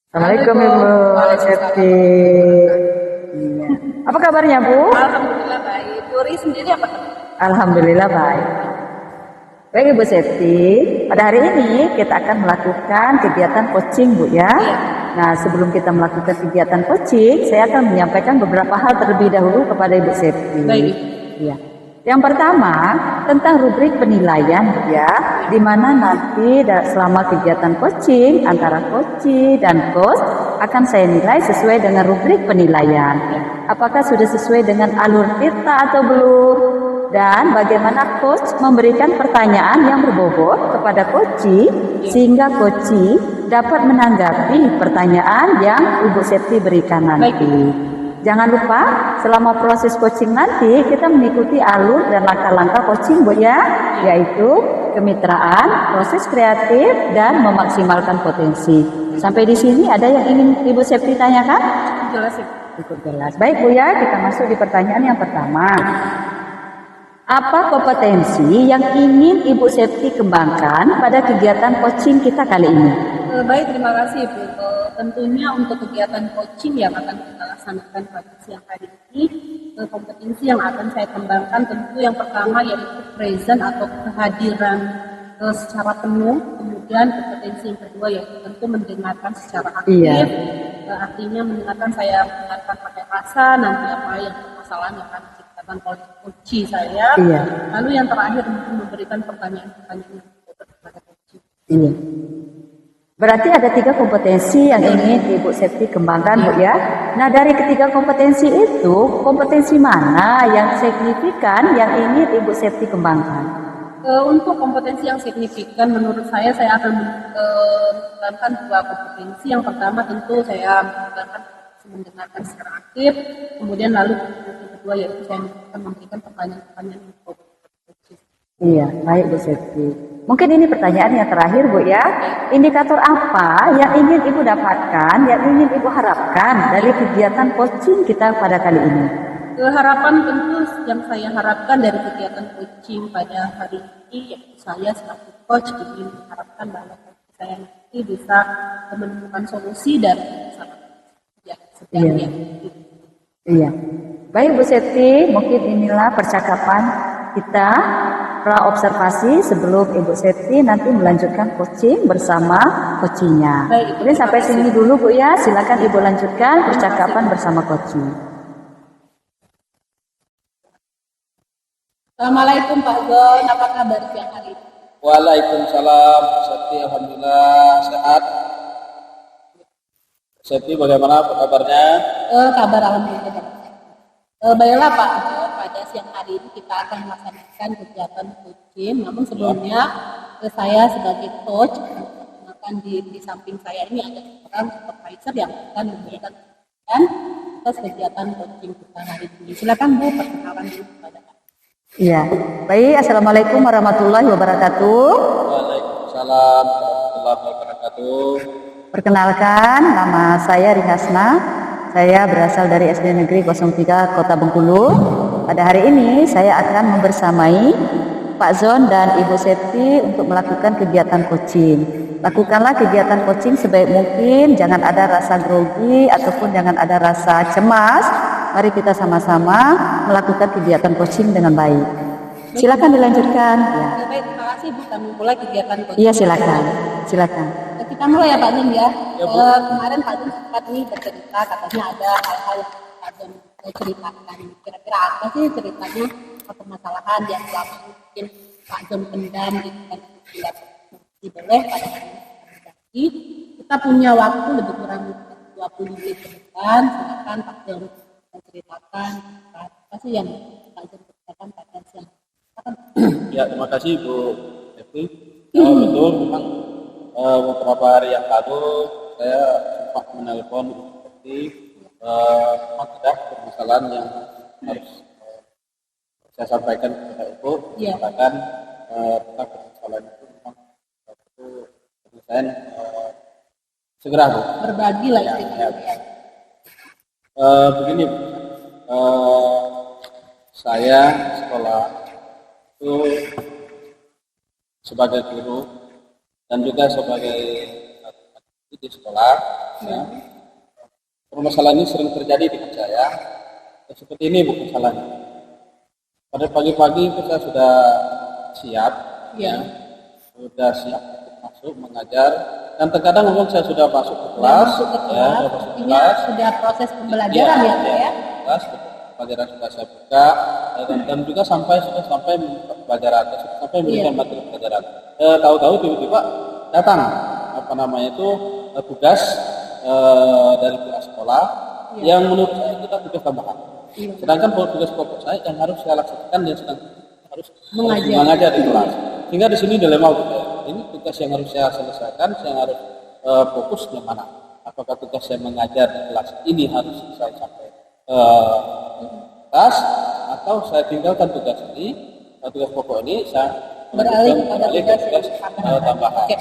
Assalamualaikum Ibu Septi. Iya. Apa kabarnya Bu? Alhamdulillah baik. Puri sendiri apa kabar? Alhamdulillah baik. Baik Ibu Septi, pada hari ini kita akan melakukan kegiatan coaching Bu ya. Nah sebelum kita melakukan kegiatan coaching, saya akan menyampaikan beberapa hal terlebih dahulu kepada Ibu Septi. Baik. Ya. Yang pertama tentang rubrik penilaian ya, di mana nanti selama kegiatan coaching antara coach dan coach akan saya nilai sesuai dengan rubrik penilaian. Apakah sudah sesuai dengan alur kita atau belum? Dan bagaimana coach memberikan pertanyaan yang berbobot kepada coach sehingga coach dapat menanggapi pertanyaan yang Ibu Septi berikan nanti. Jangan lupa selama proses coaching nanti kita mengikuti alur dan langkah-langkah coaching Bu ya, yaitu kemitraan, proses kreatif, dan memaksimalkan potensi. Sampai di sini ada yang ingin Ibu Septi tanyakan? Jelas ya. Cukup jelas. Baik Bu ya, kita masuk di pertanyaan yang pertama. Apa kompetensi yang ingin Ibu Septi kembangkan pada kegiatan coaching kita kali ini? Baik, terima kasih Bu. Tentunya untuk kegiatan coaching yang akan kita laksanakan pada siang hari ini, kompetensi yang akan saya kembangkan tentu yang pertama yaitu present atau kehadiran secara penuh, kemudian kompetensi yang kedua yaitu tentu mendengarkan secara aktif. Artinya mendengarkan, saya mendengarkan pakai rasa nanti apa yang permasalahan yang akan diciptakan oleh coach saya. Lalu yang terakhir tentu memberikan pertanyaan-pertanyaan kepada coach. Berarti ada 3 kompetensi yang ingin Ibu Septi kembangkan Bu ya. Nah dari ketiga kompetensi itu, kompetensi mana yang signifikan yang ingin Ibu Septi kembangkan? Untuk kompetensi yang signifikan menurut saya akan mengembangkan 2 kompetensi. Yang pertama tentu saya mengembangkan mendengarkan secara aktif, kemudian lalu yang kedua yaitu saya akan memberikan pertanyaan-pertanyaan untuk coach. Iya, baik Bu Septi. Mungkin ini pertanyaan yang terakhir Bu ya. Indikator apa yang ingin Ibu dapatkan, yang ingin Ibu harapkan dari kegiatan coaching kita pada kali ini? Harapan tentu yang saya harapkan dari kegiatan coaching pada hari ini, yaitu saya sebagai coach ingin mengharapkan bahwa saya nanti bisa menemukan solusi dari masalah Iya. Baik Bu Septi, mungkin inilah percakapan kita pra-observasi sebelum Ibu Septi nanti melanjutkan coaching bersama coachingnya. Jadi sampai sini dulu Bu ya, silakan Ibu lanjutkan percakapan bersama coaching. Assalamualaikum Pak Zon, apa kabar siang hari ini? Waalaikumsalam, Septi, alhamdulillah sehat. Septi, bagaimana kabarnya? Kabar alhamdulillah. Baiklah Pak, pada siang hari ini kita akan melaksanakan kegiatan coaching. Namun sebelumnya saya sebagai coach akan di samping saya ini ada seorang supervisor yang akan memberikan atas kegiatan coaching kita hari ini. Silakan Bu, perkenalkan dulu kepada Pak. Iya, baik. Assalamualaikum warahmatullahi wabarakatuh. Waalaikumsalam warahmatullahi wabarakatuh. Perkenalkan, nama saya Rihasna. Saya berasal dari SD Negeri 03 Kota Bengkulu. Pada hari ini saya akan membersamai Pak Zon dan Ibu Septi untuk melakukan kegiatan coaching. Lakukanlah kegiatan coaching sebaik mungkin, jangan ada rasa grogi ataupun jangan ada rasa cemas. Mari kita sama-sama melakukan kegiatan coaching dengan baik. Silakan dilanjutkan. Ya. Baik, terima kasih Bu. Kami mulai kegiatan coaching. Iya, silakan. Kita mulai ya Pak Zon ya. Kemarin Pak Zon sempat nih bercerita katanya ada hal-hal yang Pak Zon ceritakan. Kira-kira apa sih ceritanya permasalahan yang selama mungkin Pak Zon pendam gitu kan? Tidak boleh pada hari ini kita punya waktu lebih kurang 20 menit ke depan. Silakan Pak Zon menceritakan apa sih yang Pak Zon ceritakan pada siang. Ya, terima kasih Bu Septi. Betul, memang beberapa hari yang lalu saya sempat menelpon seperti memang ada permasalahan yang harus saya sampaikan kepada Ibu. Mengatakan tentang permasalahan itu memang itu penyelesaian segera Bu. Berbagi lah istilahnya. Begini, saya sekolah itu sebagai guru dan juga sebagai di sekolah ya. Permasalahan ini sering terjadi dengan saya. Seperti ini Bu masalahnya. Pada pagi-pagi itu saya sudah siap, Iya. sudah siap untuk masuk mengajar. Dan terkadang memang saya sudah masuk ke kelas, Sudah masuk ke kelas, sudah masuk ke artinya kelas. sudah proses pembelajaran ya Pak ya. Kelas, pelajaran sudah saya buka, dan juga sudah sampai pelajaran, sudah sampai memberikan materi pelajaran. Tahu-tahu tiba-tiba datang tugas dari pihak sekolah yang menurut saya itu tugas tambahan. Sedangkan tugas pokok saya yang harus saya laksanakan dan sedang harus mengajar di kelas. Sehingga di sini dilema untuk saya. Ini tugas yang harus saya selesaikan, saya harus fokus di mana. Apakah tugas saya mengajar di kelas ini harus selesai sampai kelas, atau saya tinggalkan tugas ini, tugas pokok ini, saya Beralih pada tugas tambahan. Oke.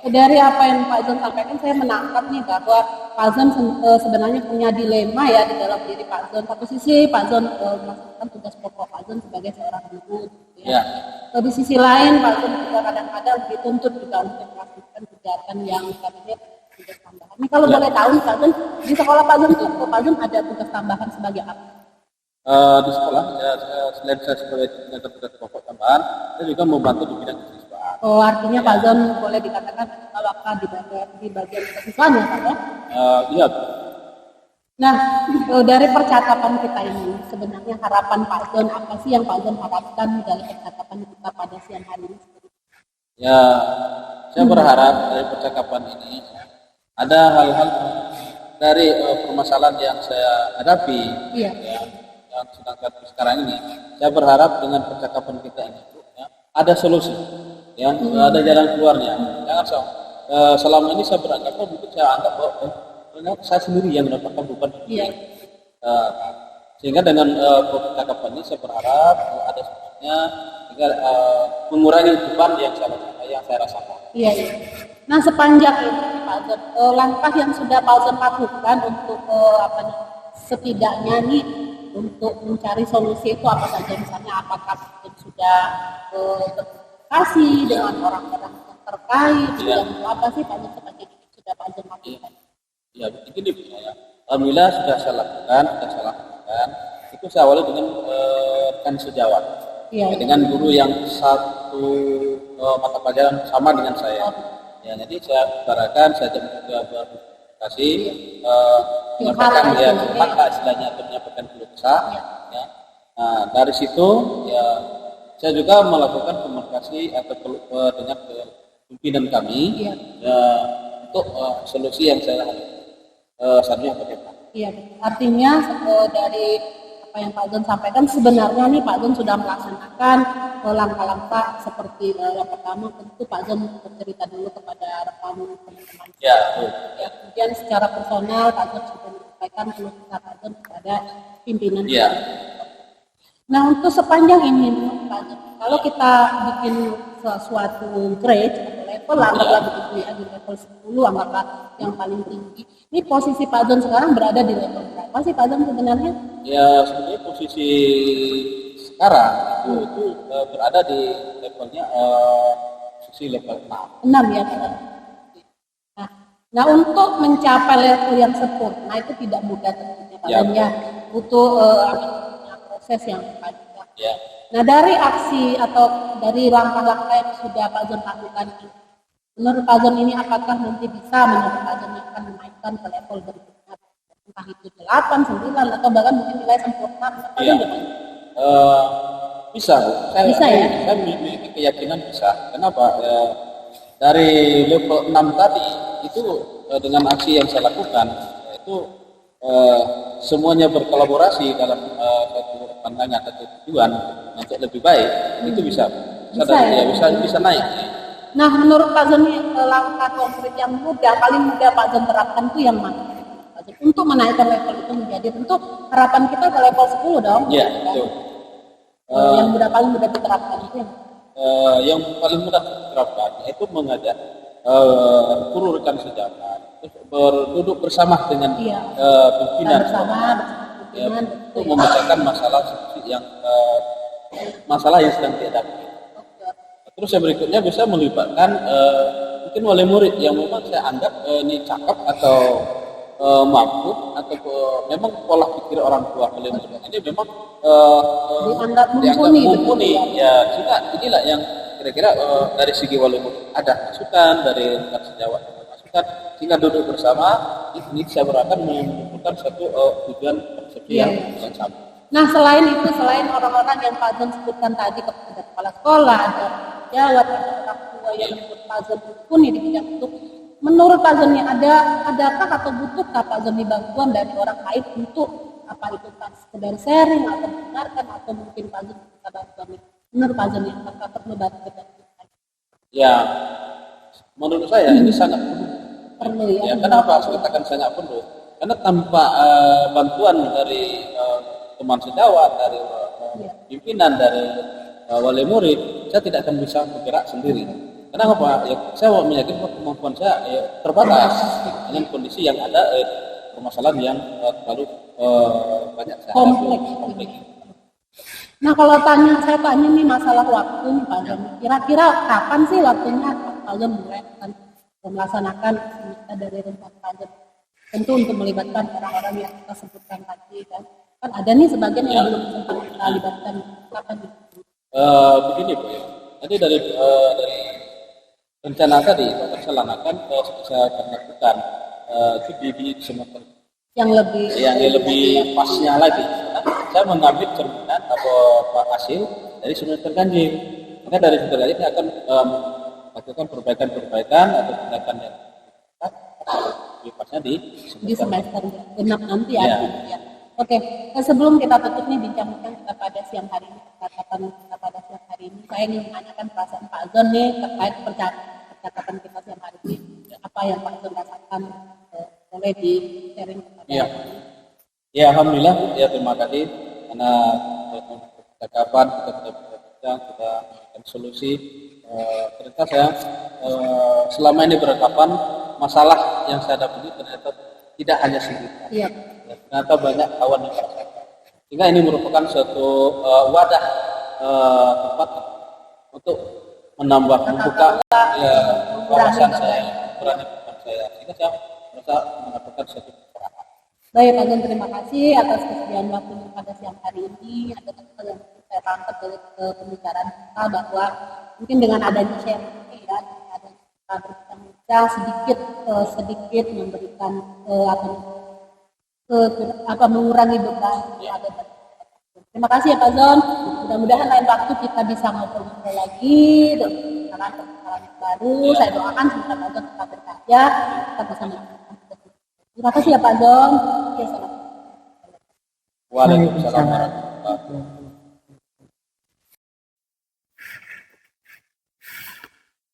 Dari apa yang Pak Zon sampaikan, saya menangkap nih bahwa Pak Zon sebenarnya punya dilema ya di dalam diri Pak Zon. Satu sisi Pak Zon melaksanakan tugas pokok Pak Zon sebagai seorang guru, gitu ya. Di sisi lain Pak Zon juga kadang-kadang dituntut juga untuk melakukan kegiatan yang katanya tugas tambahan. Ini kalau boleh tahu nih Pak Zon, di sekolah Pak Zon itu Pak Zon ada tugas tambahan sebagai apa? Di sekolah, selain saya sebagai tugas pokok tambahan, saya juga membantu di bidang kesiswaan. Oh, artinya Pak Zon boleh dikatakan kalau di bagian kesiswaan ya Pak ya? Iya. Nah, dari percakapan kita ini, sebenarnya harapan Pak Zon apa sih yang Pak Zon harapkan dari percakapan kita pada siang hari ini? Ya, saya berharap dari percakapan ini ada hal-hal dari permasalahan yang saya hadapi, Iya. ya, yang sedangkan sekarang ini, saya berharap dengan percakapan kita ini ada solusi, ya, ada jalan keluarnya. Jangan selama ini saya beranggap mungkin saya anggap bahwa saya sendiri yang mendapatkan beban. Iya. Sehingga dengan percakapan ini saya berharap ada solusinya sehingga mengurangi beban yang saya rasakan. Iya, iya. Nah, sepanjang ini Pak Zon, langkah yang sudah Pak Zon lakukan untuk setidaknya nih untuk mencari solusi itu apa saja, misalnya apakah sudah berkomunikasi dengan orang-orang yang terkait, dan apa sih Pak Zon sepanjang ini sudah Pak Zon lakukan? Ya, begini Bu ya. Alhamdulillah sudah saya lakukan. Itu saya awali dengan rekan sejawat. Iya. Dengan guru yang satu mata pelajaran sama dengan saya. Ya, jadi saya utarakan, saya juga berkomunikasi, menyampaikan ya curhat istilahnya atau menyampaikan keluh kesah. Ya. Nah, dari situ ya saya juga melakukan komunikasi atau dengan pimpinan kami ya, untuk solusi yang saya seharusnya bagaimana. Iya, artinya dari apa yang Pak Zon sampaikan, sebenarnya nih Pak Zon sudah melaksanakan langkah-langkah seperti yang pertama tentu Pak Zon bercerita dulu kepada rekan teman-teman. Ya, ya, kemudian secara personal Pak Zon sudah menyampaikan keluh kesah Pak Zon kepada pimpinan. Ya. Nah, untuk sepanjang ini Pak Zon, kalau kita bikin sesuatu grade atau level anggaplah begitu ya, di level 10 anggaplah yang paling tinggi. Ini posisi Pak Zon sekarang berada di level berapa sih Pak Zon sebenarnya? Ya, sebenarnya posisi sekarang itu berada di levelnya posisi level 6. 6 ya Pak Zon. Nah, untuk mencapai level yang sempurna itu tidak mudah tentunya Pak Zon ya. Butuh proses yang panjang. Ya. Nah, dari aksi atau dari langkah-langkah yang sudah Pak Zon lakukan ini, menurut Pak Zon ini apakah nanti bisa menurut Pak Zon akan menaikkan ke level berikutnya, entah itu 8, 9 atau bahkan mungkin nilai sempurna? Ya. Bisa Bu. Bisa ya? Saya memiliki keyakinan bisa. Kenapa? Dari level 6 tadi itu dengan aksi yang saya lakukan itu semuanya berkolaborasi dalam satu pandangan atau tujuan untuk lebih baik, itu bisa bisa naik. Nah, menurut Pak Zon langkah konkret yang paling mudah Pak Zon terapkan itu yang mana? Untuk menaikkan level itu menjadi tentu harapan kita ke level 10 dong. Iya, kan? betul. Yang paling mudah diterapkan itu yang paling mudah diterapkan itu mengajak seluruh rekan sejawat berduduk bersama dengan pimpinan untuk memecahkan masalah yang sedang dihadapi. Terus yang berikutnya bisa melibatkan mungkin wali murid yang memang saya anggap ini cakep atau mampu atau memang pola pikir orang tua wali murid ini memang Dianggap dianggap mumpuni, mumpuni. betul Ya, sehingga inilah yang kira-kira dari segi wali murid ada masukan dari rekan sejawat, ada masukan sehingga duduk bersama ini saya akan menentukan satu tujuan persepsi Iya, yang sama. Nah, selain itu, selain orang-orang yang Pak Zon sebutkan tadi, kepada kepala sekolah, ada jawab, ada orang tua yang menurut Pak Zon mumpuni di bidang itu, menurut Pak Zon adakah atau butuhkah Pak Zon bantuan dari orang lain untuk apa itu sekedar sharing atau mendengarkan atau mungkin Pak Zon bisa bantuan? Menurut Pak Zon yang apakah perlu bantuan? Ya, menurut saya ini sangat Perlu ya. ya. Kenapa saya katakan sangat perlu? Karena tanpa bantuan dari teman sejawat, dari pimpinan, dari wali murid, saya tidak akan bisa bergerak sendiri. Kenapa? Ya, saya meyakini bahwa kemampuan saya terbatas dengan kondisi yang ada permasalahan yang terlalu banyak saya Kompleks. Nah, kalau saya tanya nih masalah waktu nih Pak Zon, kira-kira kapan sih waktunya Pak Zon mulai akan melaksanakan dari rencana Pak Zon? Tentu untuk melibatkan orang-orang yang kita sebutkan tadi kan ada nih sebagian yang belum sempat kita libatkan. Kapan nih? Begini Bu ya. Tadi dari rencana tadi itu akan saya lakukan, saya akan lakukan itu di semester Yang lebih pasnya lagi. Saya mengambil cerminan atau hasil dari semester ganjil. Maka dari semester ganjil saya akan melakukan perbaikan atau tindakan yang lebih pasnya di semester genap nanti ya. Oke, sebelum kita tutup nih bincang-bincang kita pada siang hari ini, percakapan kita pada siang hari ini, saya ingin menanyakan perasaan Pak Zon nih terkait percakapan kita siang hari ini, apa yang Pak Zon rasakan, boleh di-sharing kepada Ya, alhamdulillah, ya terima kasih karena percakapan kita bincang, kita memberikan solusi. Ternyata saya selama ini berhadapan masalah yang saya dapati ternyata tidak hanya sendiri. Iya. Ternyata banyak kawan yang merasakan. Sehingga ini merupakan suatu wadah tempat untuk menambah membuka wawasan saya, mengurangi beban saya. Sehingga saya merasa mendapatkan suatu pencerahan. Baik, Pak Zon, terima kasih atas kesediaan waktunya pada siang hari ini. Ada hal yang saya tangkap dari pembicaraan kita bahwa mungkin dengan adanya sharing ini ya, dengan adanya kita berbincang sedikit memberikan mengurangi beban ada. Terima kasih ya Pak Zon. Mudah-mudahan lain waktu kita bisa ngobrol-ngobrol lagi dengan permasalahan baru. Saya doakan semoga Pak Zon tetap berkarya, kita bisa melakukan. Terima kasih ya Pak Zon. Waalaikumsalam warahmatullahi wabarakatuh.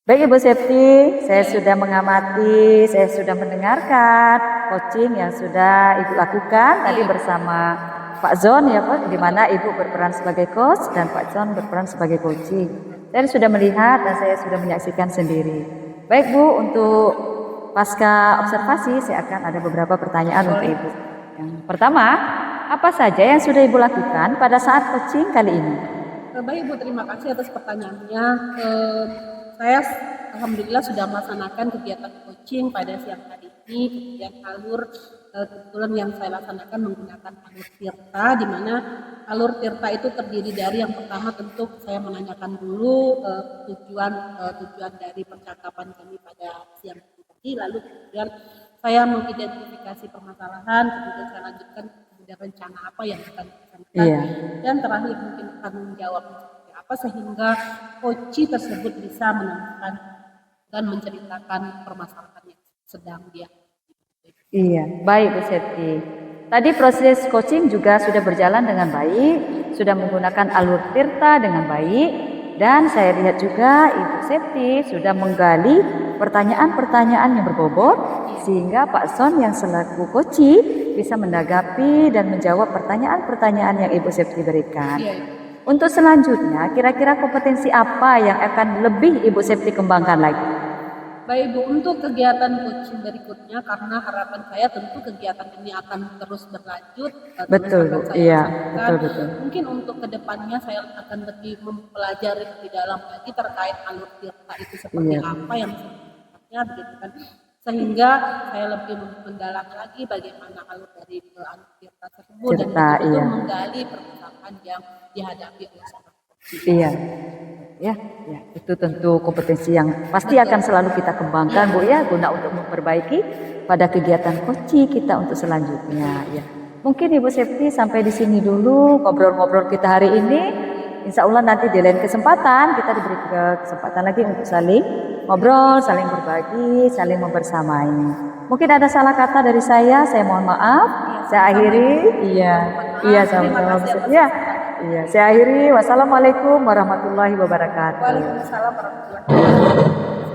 Baik Ibu Septi, saya sudah mengamati, saya sudah mendengarkan coaching yang sudah Ibu lakukan tadi bersama Pak Zon ya Pak, di mana Ibu berperan sebagai coach dan Pak Zon berperan sebagai coaching. Saya sudah melihat dan saya sudah menyaksikan sendiri. Baik Bu, untuk pasca observasi saya akan ada beberapa pertanyaan untuk Ibu. Yang pertama, apa saja yang sudah Ibu lakukan pada saat coaching kali ini? Baik Ibu, terima kasih atas pertanyaannya. Saya alhamdulillah sudah melaksanakan kegiatan coaching pada siang hari ini. Kemudian kebetulan yang saya laksanakan menggunakan alur Tirta, di mana alur Tirta itu terdiri dari yang pertama tentu saya menanyakan dulu tujuan dari percakapan kami pada siang hari ini, lalu kemudian saya mengidentifikasi permasalahan, kemudian saya lanjutkan kemudian rencana apa yang akan dilakukan, dan terakhir mungkin akan menjawab apa sehingga coach tersebut bisa menemukan dan menceritakan permasalahan yang sedang dia. Iya, baik Bu Septi. Tadi proses coaching juga sudah berjalan dengan baik, sudah menggunakan alur Tirta dengan baik, dan saya lihat juga Ibu Septi sudah menggali pertanyaan-pertanyaan yang berbobot sehingga Pak Zon yang selaku coach bisa menanggapi dan menjawab pertanyaan-pertanyaan yang Ibu Septi berikan. Untuk selanjutnya, kira-kira kompetensi apa yang akan lebih Ibu Septi kembangkan lagi? Baik Bu, untuk kegiatan coaching berikutnya, karena harapan saya tentu kegiatan ini akan terus berlanjut. Betul Bu, iya, betul. Mungkin untuk kedepannya saya akan lebih mempelajari lebih dalam lagi terkait alur Tirta itu seperti apa yang sebenarnya begitu kan. sehingga saya lebih mendalam lagi bagaimana alur dari alur cerita tersebut dan Cerita, betul-betul iya. menggali permasalahan yang dihadapi oleh seorang coaching. Iya. Ya, ya, itu tentu kompetensi yang pasti akan selalu kita kembangkan, Bu ya, guna untuk memperbaiki pada kegiatan coaching kita untuk selanjutnya ya. Mungkin Ibu Septi sampai di sini dulu ngobrol-ngobrol kita hari ini. Insya Allah nanti di lain kesempatan kita diberi kesempatan lagi untuk saling ngobrol, saling berbagi, saling membersamai. Mungkin ada salah kata dari saya mohon maaf. Saya akhiri, iya sama-sama. Ya, iya, saya akhiri. Wassalamualaikum warahmatullahi wabarakatuh. Waalaikumsalam warahmatullahi wabarakatuh.